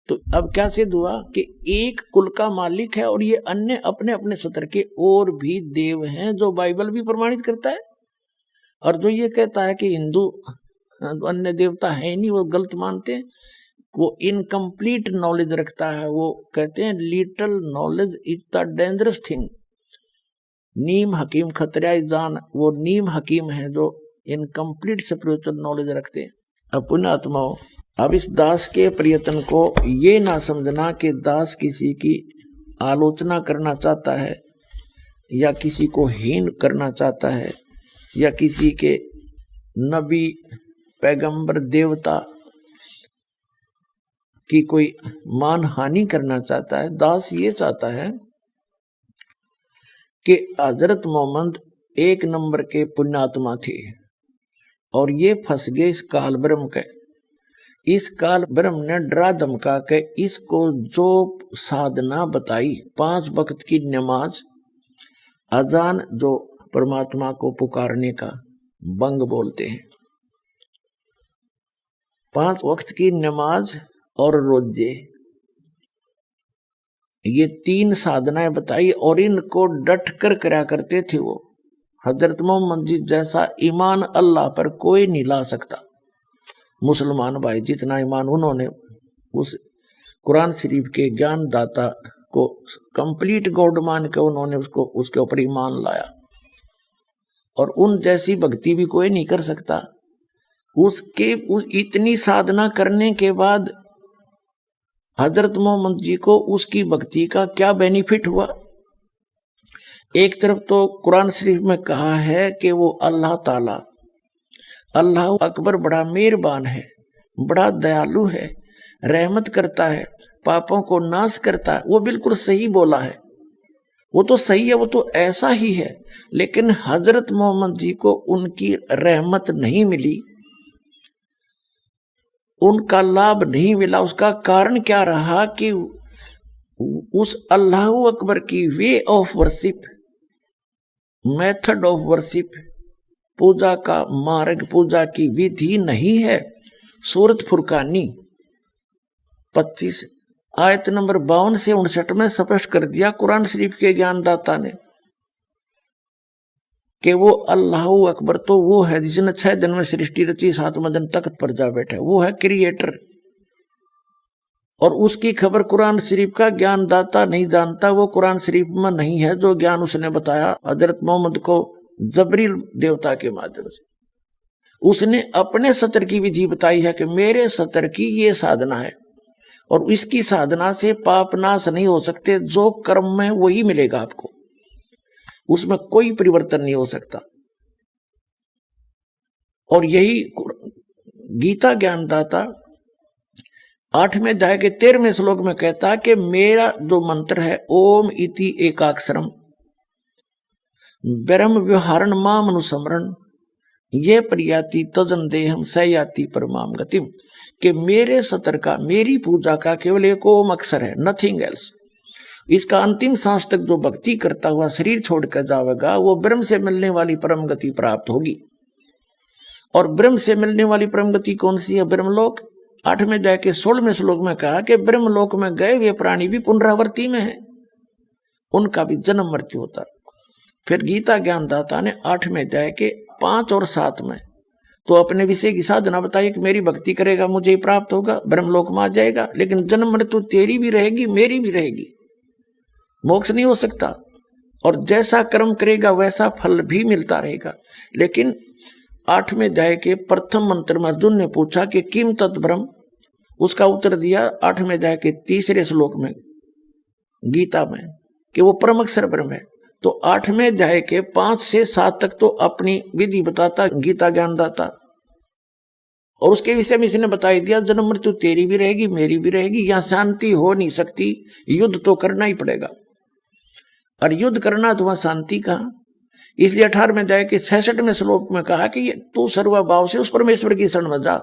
तो अब क्या सिद्ध हुआ कि एक कुल का मालिक है और ये अन्य अपने अपने सत्र के और भी देव हैं, जो बाइबल भी प्रमाणित करता है। और जो ये कहता है कि हिंदू अन्य देवता है नहीं, वो गलत मानते हैं, वो इनकम्प्लीट नॉलेज रखता है। वो कहते हैं little knowledge is the dangerous thing. नीम हकीम खतरा जान, वो नीम हकीम है जो इनकम्प्लीट स्पिरिचुअल नॉलेज रखते हैं। अब पुण्यात्माओं, अब इस दास के प्रयत्न को ये ना समझना कि दास किसी की आलोचना करना चाहता है या किसी को हीन करना चाहता है या किसी के नबी पैगंबर देवता की कोई मान हानि करना चाहता है। दास ये चाहता है कि हजरत मोहम्मद एक नंबर के पुण्यात्मा थे और ये फंस गए इस काल ब्रह्म के। इस काल ब्रह्म ने डरा धमका के इसको जो साधना बताई, 5 वक्त की नमाज, अजान जो परमात्मा को पुकारने का बंग बोलते हैं, 5 वक्त की नमाज और रोजे, ये 3 साधनाएं बताई और इनको डट कर करा करते थे वो। हजरत मोहम्मद जी जैसा ईमान अल्लाह पर कोई नहीं ला सकता। मुसलमान भाई जितना ईमान उन्होंने उस कुरान शरीफ के ज्ञान दाता को कंप्लीट गॉड मान के उन्होंने उसको उसके ऊपर ईमान लाया, और उन जैसी भक्ति भी कोई नहीं कर सकता। उस इतनी साधना करने के बाद हजरत मोहम्मद जी को उसकी भक्ति का क्या बेनिफिट हुआ? एक तरफ तो कुरान शरीफ में कहा है कि वो अल्लाह ताला, अल्लाह अकबर बड़ा मेहरबान है, बड़ा दयालु है, रहमत करता है, पापों को नाश करता है। वो बिल्कुल सही बोला है, वो तो सही है, वो तो ऐसा ही है। लेकिन हजरत मोहम्मद जी को उनकी रहमत नहीं मिली, उनका लाभ नहीं मिला। उसका कारण क्या रहा कि उस अल्लाह अकबर की way of worship, method of worship, पूजा का मार्ग, पूजा की विधि नहीं है। सूरत फुरकानी 25 आयत नंबर 52 से 59 में स्पष्ट कर दिया कुरान शरीफ के ज्ञानदाता ने कि वो अल्लाह अकबर तो वो है जिसने 6 दिन में सृष्टि रची, 7वें दिन तख्त पर जा बैठा, वो है क्रिएटर। और उसकी खबर कुरान शरीफ का ज्ञानदाता नहीं जानता, वो कुरान शरीफ में नहीं है जो ज्ञान उसने बताया हजरत मोहम्मद को जबरील देवता के माध्यम से। उसने अपने सत्र की विधि बताई है कि मेरे सत्र की ये साधना है और इसकी साधना से पाप नाश नहीं हो सकते, जो कर्म में वही मिलेगा आपको, उसमें कोई परिवर्तन नहीं हो सकता। और यही गीता ज्ञानदाता 8वें अध्याय के 13वें श्लोक में कहता है कि मेरा जो मंत्र है ओम इति एकाक्षरम ब्रह्म व्यवहारण माम अनुस्मरण ये प्रयाति तजन देहम सयाति परमाम गतिम, कि मेरे सत्र का, मेरी पूजा का केवल एक ओम अक्षर है, नथिंग एल्स। इसका अंतिम सांस तक जो भक्ति करता हुआ शरीर छोड़कर जाएगा वो ब्रह्म से मिलने वाली परम गति प्राप्त होगी। और ब्रह्म से मिलने वाली परम गति कौन सी है? ब्रह्मलोक। 8वें अध्याय के 16वें श्लोक में कहा कि ब्रह्मलोक में गए हुए प्राणी भी पुनरावृत्ति में है, उनका भी जन्म मृत्यु होता है। फिर गीता ज्ञानदाता ने 8वें अध्याय के 5 और 7 में तो अपने विषय की साधना बताई कि मेरी भक्ति करेगा मुझे ही प्राप्त होगा, ब्रह्मलोक में आ जाएगा, लेकिन जन्म मृत्यु तेरी भी रहेगी मेरी भी रहेगी, मोक्ष नहीं हो सकता। और जैसा कर्म करेगा वैसा फल भी मिलता रहेगा। लेकिन 8वें अध्याय के प्रथम मंत्र में अर्जुन ने पूछा कि किम तत् ब्रह्म, उसका उत्तर दिया 8वें अध्याय के 3रे श्लोक में गीता में कि वो परम अक्षर ब्रह्म है। तो 8वें अध्याय के 5 से 7 तक तो अपनी विधि बताता गीता ज्ञानदाता, और उसके विषय में इसने बता दिया जन्म मृत्यु तेरी भी रहेगी मेरी भी रहेगी, यहां शांति हो नहीं सकती, युद्ध तो करना ही पड़ेगा। और युद्ध करना तो वहां शांति कहां? इसलिए 18वें अध्याय के 66वें श्लोक में कहा कि तू सर्वभाव से उस परमेश्वर की शरण में जा,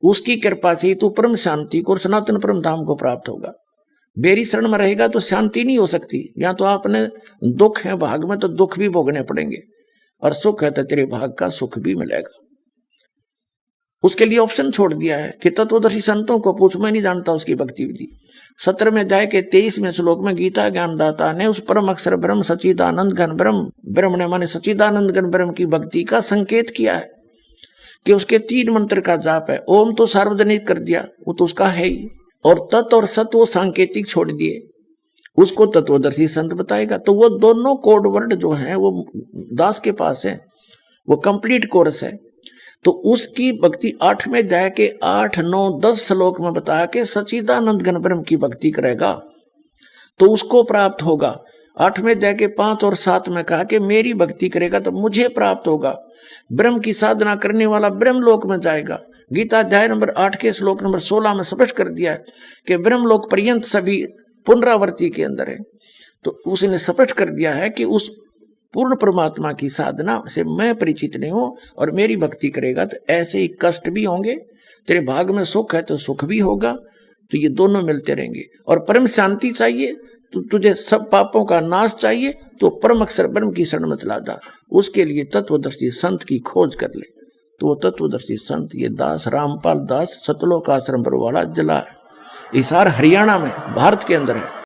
उसकी कृपा से तू परम शांति को और सनातन परम धाम को प्राप्त होगा। बेरी शरण में रहेगा तो शांति नहीं हो सकती। या तो आपने दुख है भाग में तो दुख भी भोगने पड़ेंगे, और सुख है तो तेरे भाग का सुख भी मिलेगा। उसके लिए ऑप्शन छोड़ दिया है कि तत्वदर्शी संतों को पूछ, मैं नहीं जानता उसकी भक्ति विधि। 17 में जाए के 23वें श्लोक में गीता ज्ञानदाता ने उस परम अक्षर ब्रह्म सच्चिदानंद घन ब्रह्म, ब्रह्म ने माने सच्चिदानंद घन ब्रह्म की भक्ति का संकेत किया है कि उसके 3 मंत्र का जाप है। ओम तो सार्वजनिक कर दिया, वो तो उसका है ही, और तत् और सत वो सांकेतिक छोड़ दिए, उसको तत्वदर्शी संत बताएगा। तो वो दोनों कोड वर्ड जो है वो दास के पास है, वो कंप्लीट कोर्स है। तो उसकी भक्ति 8 में जाए के 8, 9, 10 श्लोक में बताया कि सच्चिदानंद घन ब्रह्म की भक्ति करेगा तो उसको प्राप्त होगा। 8 में जाए के 5 और 7 में कहा कि मेरी भक्ति करेगा तो मुझे प्राप्त होगा। ब्रह्म की साधना करने वाला ब्रह्मलोक में जाएगा। गीता अध्याय नंबर 8 के श्लोक नंबर 16 में स्पष्ट कर दिया है कि ब्रह्मलोक पर्यंत सभी पुनरावृत्ति के अंदर है। तो उसने स्पष्ट कर दिया है कि उस पूर्ण परमात्मा की साधना से मैं परिचित नहीं हूं और मेरी भक्ति करेगा तो ऐसे ही कष्ट भी होंगे, तेरे भाग में सुख है तो सुख भी होगा, तो ये दोनों मिलते रहेंगे। और परम शांति चाहिए तो तुझे सब पापों का नाश चाहिए तो परम अक्षर ब्रह्म की शरण में चला जा, उसके लिए तत्वदर्शी संत की खोज कर ले। तो वो तत्वदर्शी संत ये दास रामपाल दास सतलोक आश्रम पर वाला जिला है, हिसार हरियाणा में भारत के अंदर है।